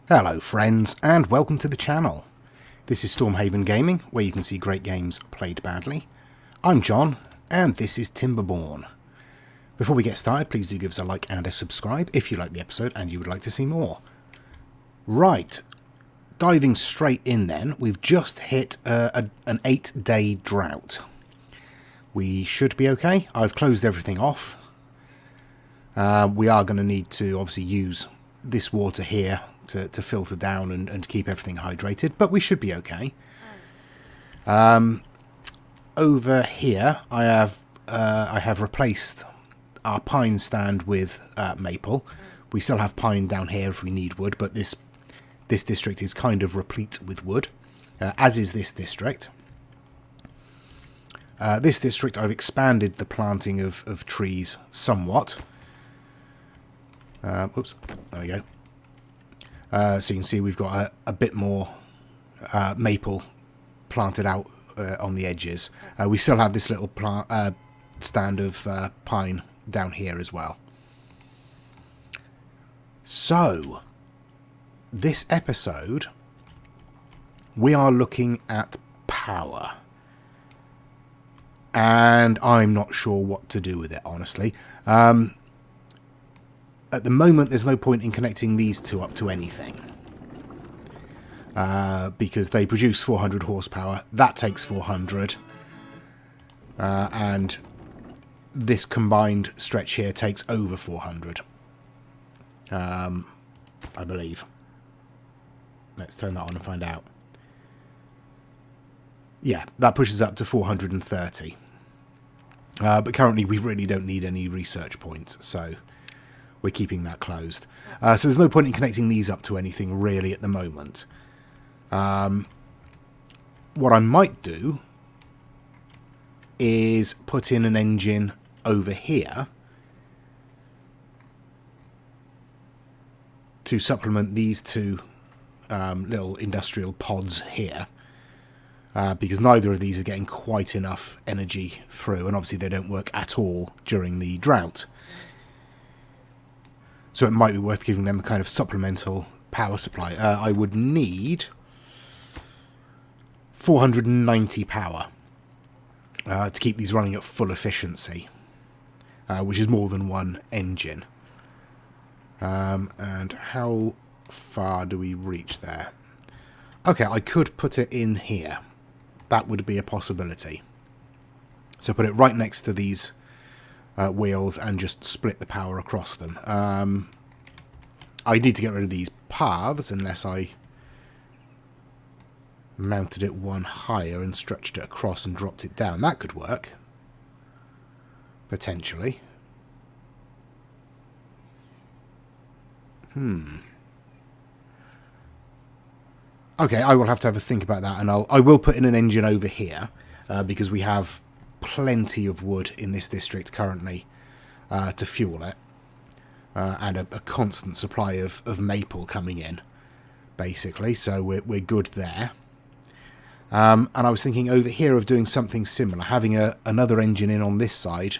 Hello friends, and welcome to the channel. This is Stormhaven Gaming, where you can see great games played badly. I'm John, and this is Timberborn. Before we get started, please do give us a like and a subscribe if you like the episode and you would like to see more. Right, diving straight in then, we've just hit an 8-day drought. We should be okay. I've closed everything off. We are going to need to obviously use this water here to filter down and keep everything hydrated, but we should be okay. Over here I have replaced our pine stand with maple. We still have pine down here if we need wood, but this district is kind of replete with wood, as is this district. This district I've expanded the planting of trees somewhat. Oops, there we go. So you can see we've got a bit more maple planted out on the edges. We still have this little stand of pine down here as well. So, this episode, we are looking at power. And I'm not sure what to do with it, honestly. At the moment, there's no point in connecting these two up to anything. Because they produce 400 horsepower. That takes 400. And this combined stretch here takes over 400. I believe. Let's turn that on and find out. Yeah, that pushes up to 430. But currently, we really don't need any research points, so we're keeping that closed. So there's no point in connecting these up to anything really at the moment. What I might do is put in an engine over here to supplement these two little industrial pods here. Because neither of these are getting quite enough energy through, and obviously they don't work at all during the drought. So it might be worth giving them a kind of supplemental power supply. I would need 490 power to keep these running at full efficiency, which is more than one engine. And how far do we reach there? Okay, I could put it in here. That would be a possibility. So put it right next to these wheels and just split the power across them. I need to get rid of these paths unless I mounted it one higher and stretched it across and dropped it down. That could work. Potentially. Okay, I will have to have a think about that, and I will put in an engine over here, because we have plenty of wood in this district currently to fuel it, and a constant supply of maple coming in, basically, so we're good there. And I was thinking over here of doing something similar, having another engine in on this side,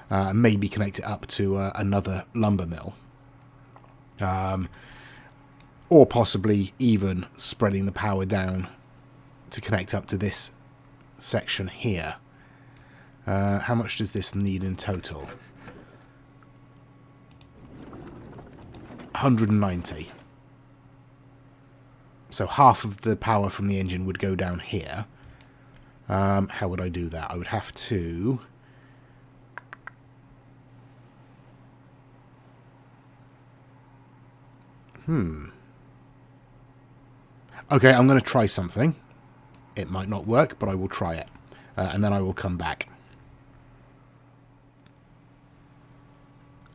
and maybe connect it up to another lumber mill. Or possibly even spreading the power down to connect up to this section here. How much does this need in total? 190. So half of the power from the engine would go down here. How would I do that? I would have to... Okay, I'm going to try something. It might not work, but I will try it. And then I will come back.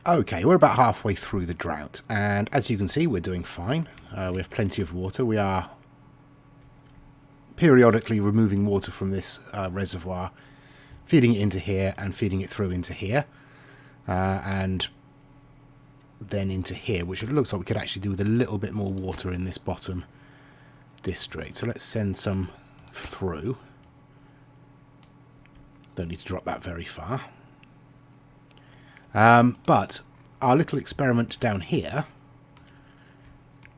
Okay, we're about halfway through the drought. And as you can see, we're doing fine. We have plenty of water. We are periodically removing water from this reservoir, feeding it into here and feeding it through into here. And then into here, which it looks like we could actually do with a little bit more water in this bottom district. So let's send some through. Don't need to drop that very far. But our little experiment down here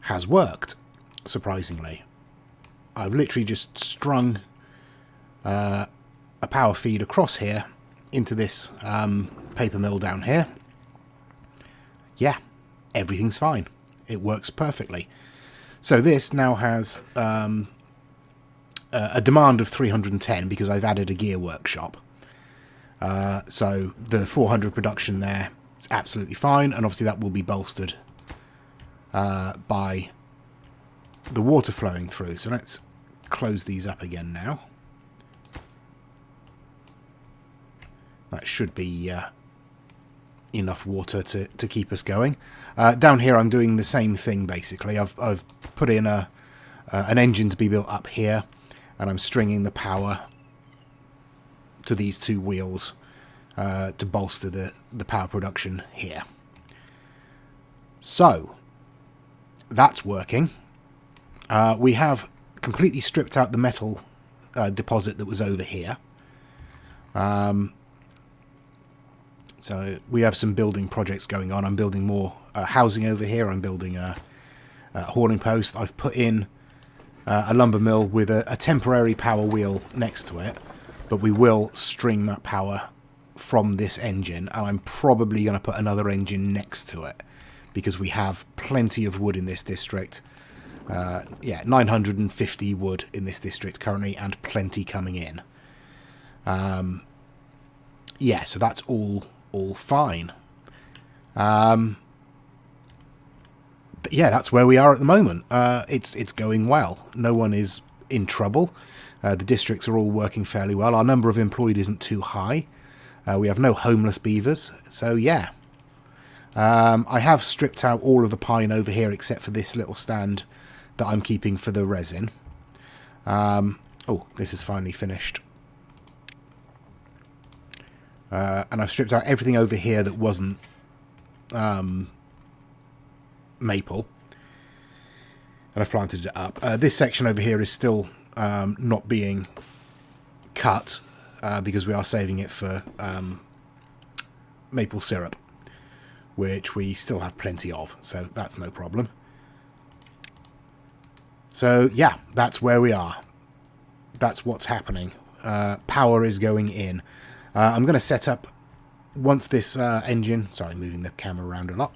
has worked. surprisingly. I've literally just strung a power feed across here into this paper mill down here. Yeah, everything's fine. It works perfectly. So this now has a demand of 310 because I've added a gear workshop. So the 400 production there is absolutely fine, and obviously that will be bolstered by the water flowing through. So let's close these up again now. That should be enough water to keep us going. Down here I'm doing the same thing basically. I've put in an engine to be built up here, and I'm stringing the power to these two wheels to bolster the power production here. So that's working. We have completely stripped out the metal deposit that was over here. So we have some building projects going on. I'm building more housing over here. I'm building a hauling post. I've put in a lumber mill with a temporary power wheel next to it, but we will string that power from this engine, and I'm probably going to put another engine next to it because we have plenty of wood in this district. Yeah, 950 wood in this district currently, and plenty coming in. Yeah, so that's all fine. But yeah, that's where we are at the moment. It's going well. No one is in trouble. The districts are all working fairly well. Our number of employed isn't too high. We have no homeless beavers. So yeah. I have stripped out all of the pine over here except for this little stand that I'm keeping for the resin. Oh, this is finally finished. And I've stripped out everything over here that wasn't maple, and I've planted it up. This section over here is still not being cut because we are saving it for maple syrup, which we still have plenty of, so that's no problem. So yeah, that's where we are. That's what's happening. Power is going in. I'm going to set up, once this engine, sorry, moving the camera around a lot.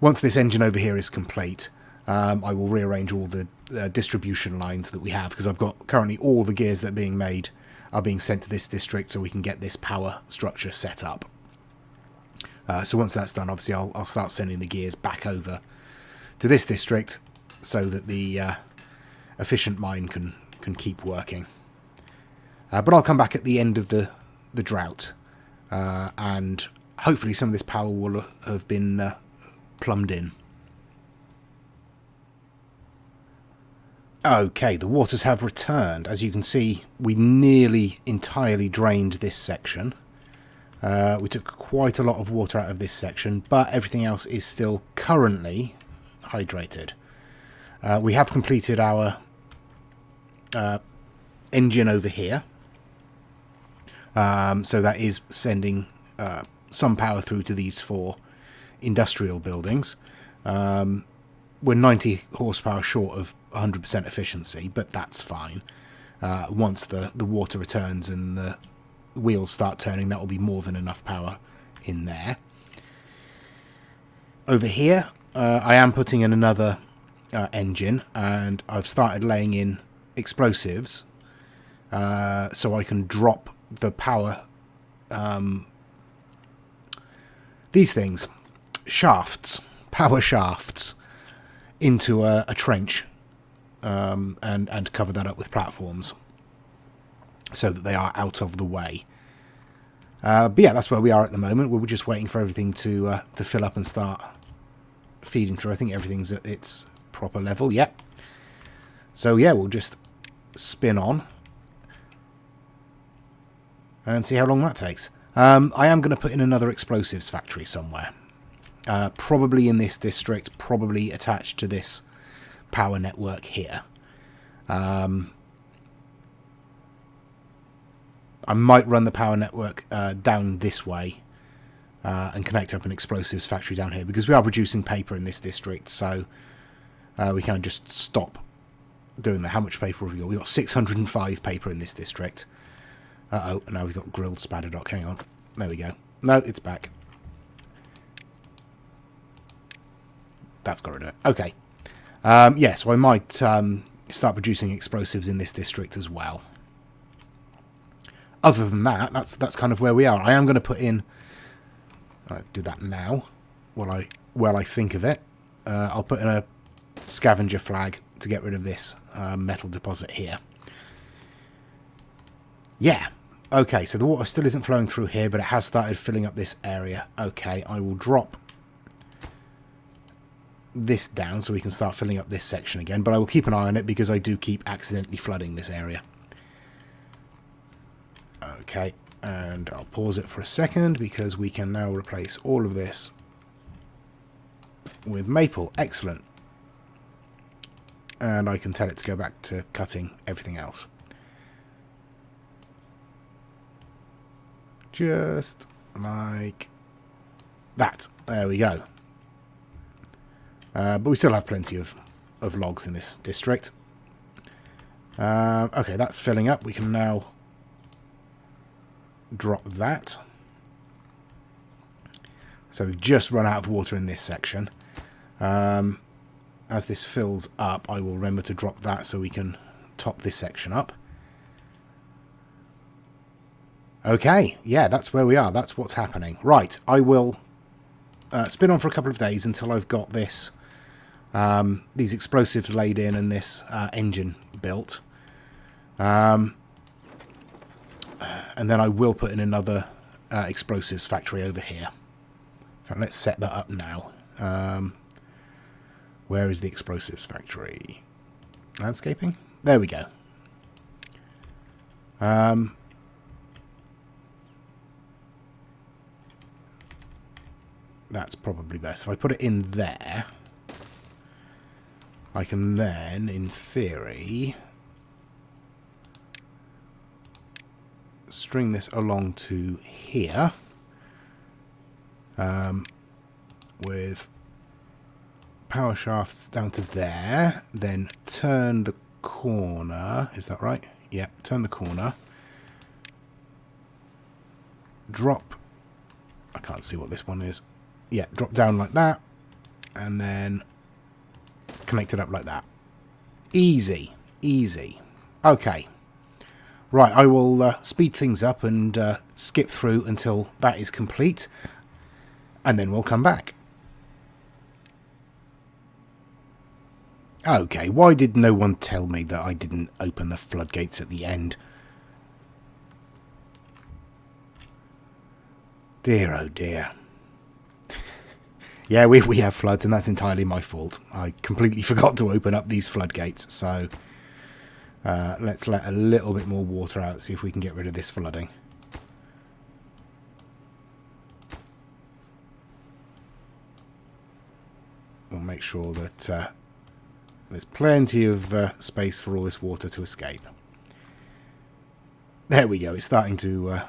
Once this engine over here is complete, I will rearrange all the distribution lines that we have, because I've got currently all the gears that are being made are being sent to this district so we can get this power structure set up. So once that's done, obviously I'll start sending the gears back over to this district so that the efficient mine can keep working. But I'll come back at the end of the drought, and hopefully some of this power will have been plumbed in. Okay, the waters have returned. As you can see, we nearly entirely drained this section. We took quite a lot of water out of this section, but everything else is still currently hydrated. We have completed our engine over here. So that is sending some power through to these 4 industrial buildings. We're 90 horsepower short of 100% efficiency, but that's fine. Once the water returns and the wheels start turning, that will be more than enough power in there. Over here, I am putting in another engine, and I've started laying in explosives so I can drop the power, these things, shafts, power shafts, into a trench, and cover that up with platforms so that they are out of the way. But yeah, that's where we are at the moment. We're just waiting for everything to fill up and start feeding through. I think everything's at its proper level. Yep. So yeah, we'll just spin on and see how long that takes. I am going to put in another explosives factory somewhere. Probably in this district, probably attached to this power network here. I might run the power network down this way and connect up an explosives factory down here, because we are producing paper in this district, so we can just stop doing that. How much paper have we got? We've got 605 paper in this district. Uh-oh, now we've got grilled spadadoc. Hang on. There we go. No, it's back. That's got rid of it. Okay. Yeah, so I might start producing explosives in this district as well. Other than that, that's kind of where we are. I am going to put in... I'll do that now, while I think of it. I'll put in a scavenger flag to get rid of this metal deposit here. Yeah. Okay, so the water still isn't flowing through here, but it has started filling up this area. Okay, I will drop this down so we can start filling up this section again, but I will keep an eye on it because I do keep accidentally flooding this area. Okay, and I'll pause it for a second because we can now replace all of this with maple. Excellent. And I can tell it to go back to cutting everything else. Just like that. There we go. But we still have plenty of logs in this district. Okay, that's filling up. We can now drop that. So we've just run out of water in this section. As this fills up, I will remember to drop that so we can top this section up. Okay, yeah, that's where we are. That's what's happening. Right, I will spin on for a couple of days until I've got this, these explosives laid in and this engine built. And then I will put in another explosives factory over here. In fact, let's set that up now. Where is the explosives factory? Landscaping? There we go. That's probably best. If I put it in there, I can then, in theory, string this along to here with power shafts down to there, then turn the corner. Is that right? Yeah, turn the corner. Drop. I can't see what this one is. Yeah, drop down like that, and then connect it up like that. Easy, easy. Okay. Right, I will speed things up and skip through until that is complete, and then we'll come back. Okay, why did no one tell me that I didn't open the floodgates at the end? Dear, oh dear. Yeah, we have floods, and that's entirely my fault. I completely forgot to open up these floodgates, so let's let a little bit more water out, see if we can get rid of this flooding. We'll make sure that there's plenty of space for all this water to escape. There we go, it's starting to...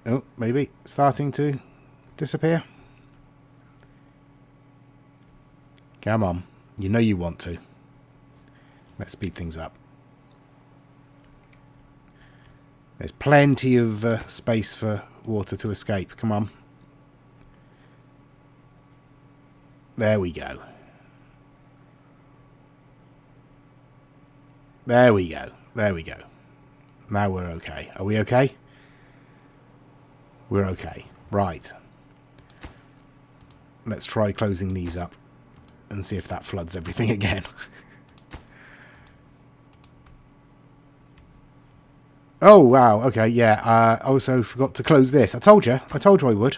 oh, maybe starting to disappear. Come on, you know you want to. Let's speed things up. There's plenty of space for water to escape. Come on. There we go. There we go. There we go. Now we're okay. Are we okay? We're okay. Right. Let's try closing these up and see if that floods everything again. Oh, wow. Okay, yeah. I also forgot to close this. I told you I would.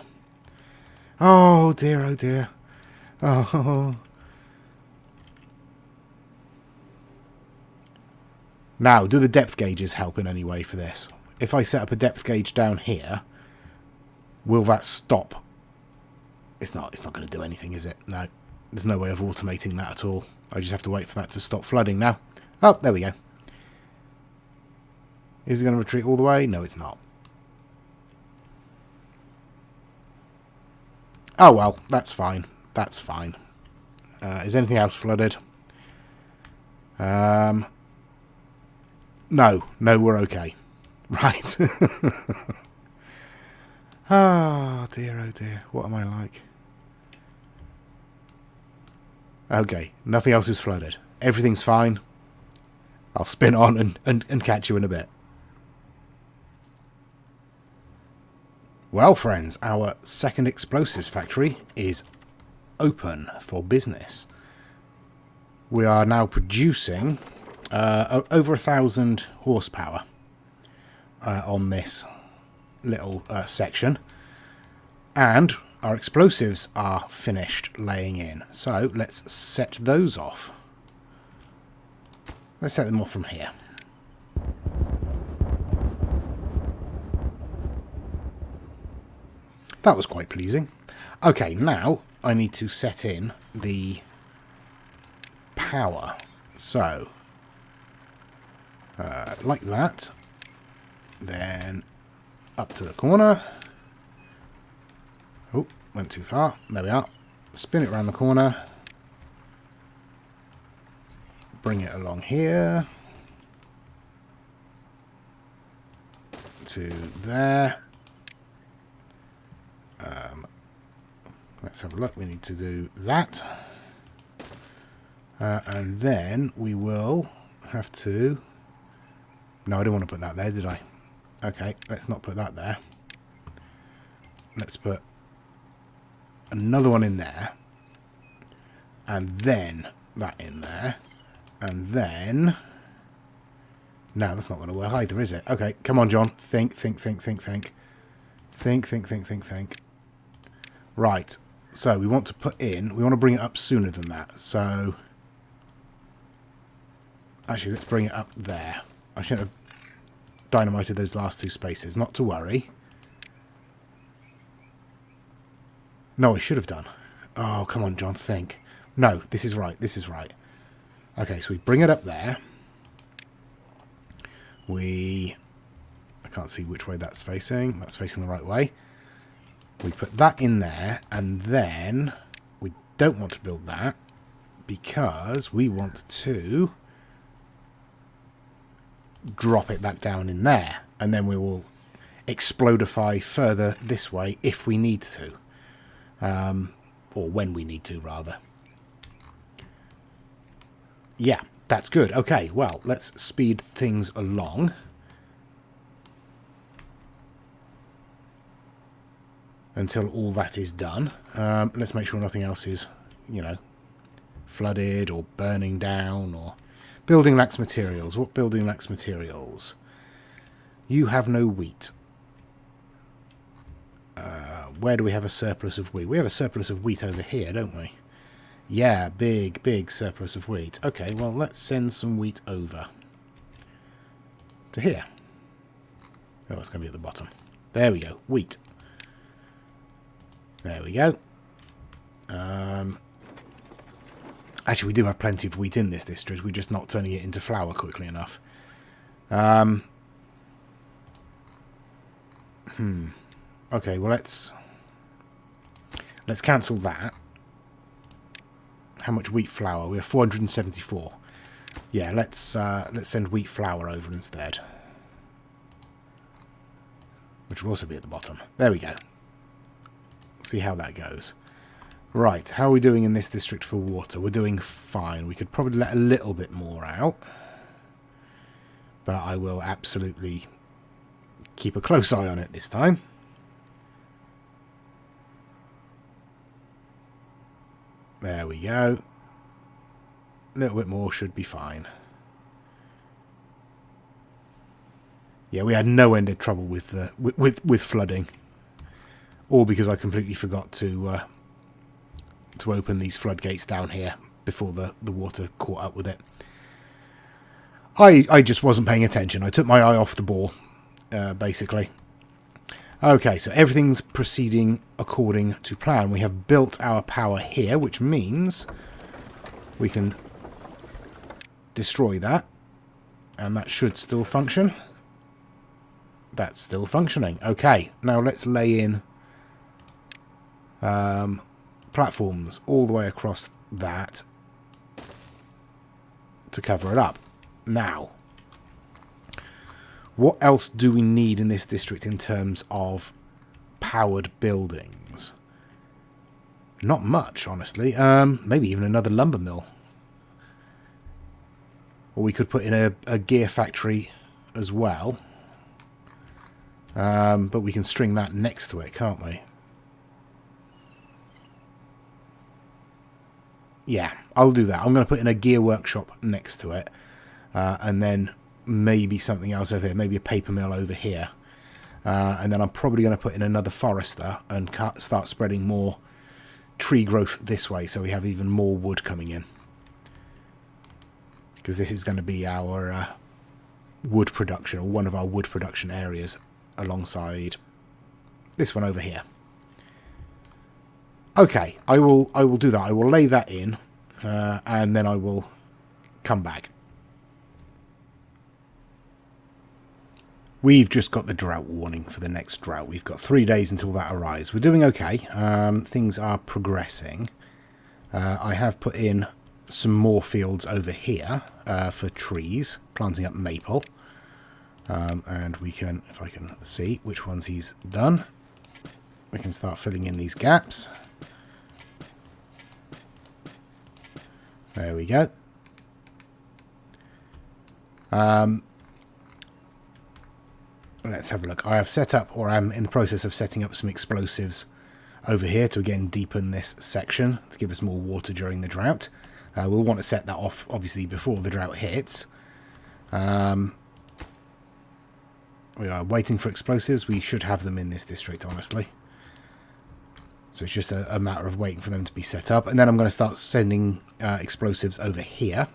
Oh, dear, oh, dear. Oh. Now, do the depth gauges help in any way for this? If I set up a depth gauge down here, will that stop? It's not going to do anything, is it? No. There's no way of automating that at all. I just have to wait for that to stop flooding now. Oh, there we go. Is it going to retreat all the way? No, it's not. Oh, well, that's fine. That's fine. Is anything else flooded? No, we're okay. Right. Oh dear, what am I like? Okay, nothing else is flooded. Everything's fine. I'll spin on and catch you in a bit. Well, friends, our second explosives factory is open for business. We are now producing over 1,000 horsepower on this little section, and our explosives are finished laying in. So let's set those off. Let's set them off from here. That was quite pleasing. Okay, now I need to set in the power. So, like that. Then up to the corner. Oh, went too far. There we are. Spin it around the corner. Bring it along here. To there. Let's have a look. We need to do that. And then we will have to... No, I don't want to put that there, did I? Okay, let's not put that there. Let's put another one in there. And then that in there. And then... No, that's not going to work either, is it? Okay, come on, John. Think. Think. Right. So we want to put in... We want to bring it up sooner than that. So... Actually, let's bring it up there. I shouldn't have dynamited those last two spaces. Not to worry. No, I should have done. Oh, come on, John. Think. No, this is right. This is right. Okay, so we bring it up there. I can't see which way that's facing. That's facing the right way. We put that in there, and then we don't want to build that because we want to drop it back down in there, and then we will explodify further this way if we need to, or when we need to, rather. Yeah, that's good. Okay, well, let's speed things along. Until all that is done. Let's make sure nothing else is, you know, flooded or burning down or... Building lacks materials. What building lacks materials? You have no wheat. Where do we have a surplus of wheat? We have a surplus of wheat over here, don't we? Yeah, big surplus of wheat. Okay, well, let's send some wheat over to here. Oh, it's going to be at the bottom. There we go. Wheat. There we go. Actually, we do have plenty of wheat in this district. We're just not turning it into flour quickly enough. Okay, well, let's cancel that. How much wheat flour? We have 474. Yeah, let's send wheat flour over instead. Which will also be at the bottom. There we go. See how that goes. Right, how are we doing in this district for water? We're doing fine. We could probably let a little bit more out. But I will absolutely keep a close eye on it this time. There we go. A little bit more should be fine. Yeah, we had no end of trouble with flooding. All because I completely forgot to open these floodgates down here before the water caught up with it. I just wasn't paying attention. I took my eye off the ball, basically. Okay, so everything's proceeding according to plan. We have built our power here, which means we can destroy that. And that should still function. That's still functioning. Okay, now let's lay in platforms all the way across that to cover it up. Now, what else do we need in this district in terms of powered buildings? Not much, honestly. Maybe even another lumber mill. Or we could put in a gear factory as well. But we can string that next to it, can't we? Yeah, I'll do that. I'm going to put in a gear workshop next to it. And then maybe something else over here. Maybe a paper mill over here. And then I'm probably going to put in another forester and start spreading more tree growth this way, so we have even more wood coming in. Because this is going to be our wood production, or one of our wood production areas, alongside this one over here. Okay, I will do that. I will lay that in, and then I will come back. We've just got the drought warning for the next drought. We've got 3 days until that arrives. We're doing okay. Things are progressing. I have put in some more fields over here for trees, planting up maple. And we can, if I can see which ones he's done, we can start filling in these gaps. There we go. Let's have a look. I have set up, or I'm in the process of setting up some explosives over here to again deepen this section to give us more water during the drought. We'll want to set that off obviously before the drought hits. We are waiting for explosives. We should have them in this district, honestly. So it's just a matter of waiting for them to be set up. And then I'm going to start sending explosives over here.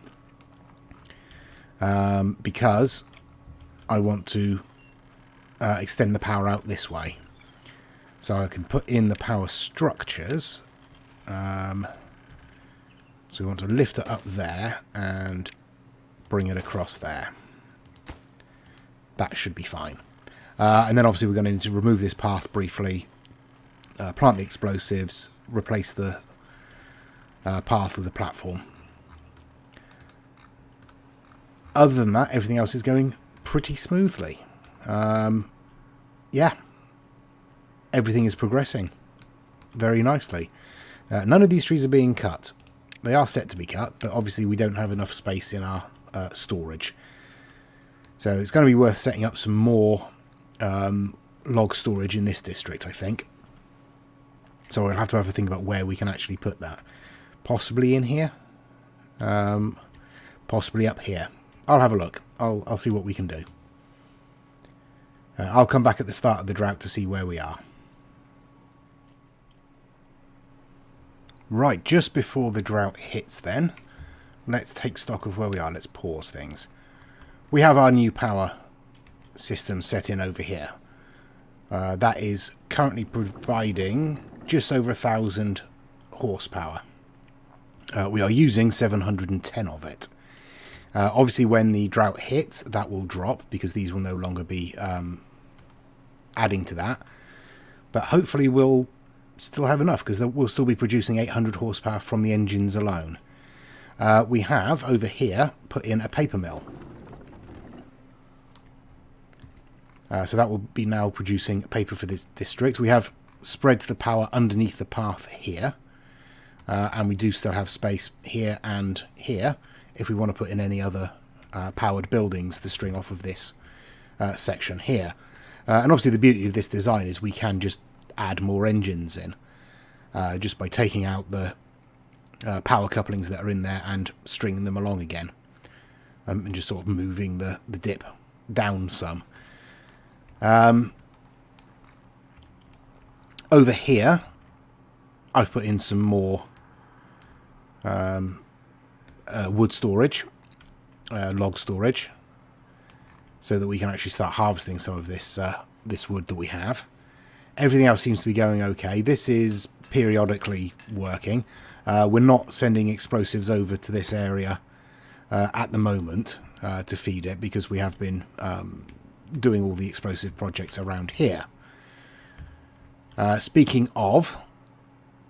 Because I want to extend the power out this way. So I can put in the power structures. So we want to lift it up there and bring it across there. That should be fine. And then obviously we're going to need to remove this path briefly, plant the explosives, replace the path with the platform. Other than that, everything else is going pretty smoothly. Yeah, everything is progressing very nicely. None of these trees are being cut. They are set to be cut, but obviously we don't have enough space in our storage. So it's going to be worth setting up some more log storage in this district, I think. So we'll have to have a think about where we can actually put that. Possibly in here. Possibly up here. I'll have a look. I'll see what we can do. I'll come back at the start of the drought to see where we are. Right, just before the drought hits then, let's take stock of where we are. Let's pause things. We have our new power system set in over here. That is currently providing just over 1,000 horsepower. We are using 710 of it. Obviously, when the drought hits, that will drop because these will no longer be adding to that. But hopefully we'll still have enough because we'll still be producing 800 horsepower from the engines alone. We have, over here, put in a paper mill. So that will be now producing paper for this district. We have spread the power underneath the path here. And we do still have space here and here if we want to put in any other powered buildings to string off of this section here. And obviously the beauty of this design is we can just add more engines in just by taking out the power couplings that are in there and stringing them along again, and just sort of moving the dip down some. Over here I've put in some more wood storage, log storage, so that we can actually start harvesting some of this this wood that we have. Everything else seems to be going okay. This is periodically working. We're not sending explosives over to this area at the moment to feed it because we have been doing all the explosive projects around here. Speaking of,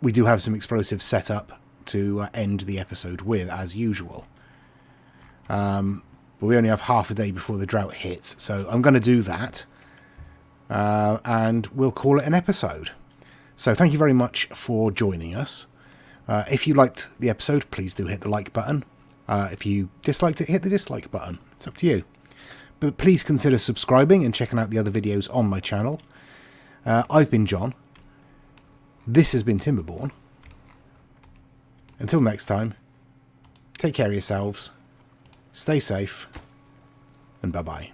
we do have some explosives set up to end the episode with, as usual. But we only have half a day before the drought hits, so I'm going to do that. And we'll call it an episode. So thank you very much for joining us. If you liked the episode, please do hit the like button. If you disliked it, hit the dislike button. It's up to you. But please consider subscribing and checking out the other videos on my channel. I've been John. This has been Timberborn. Until next time, take care of yourselves, stay safe, and bye-bye.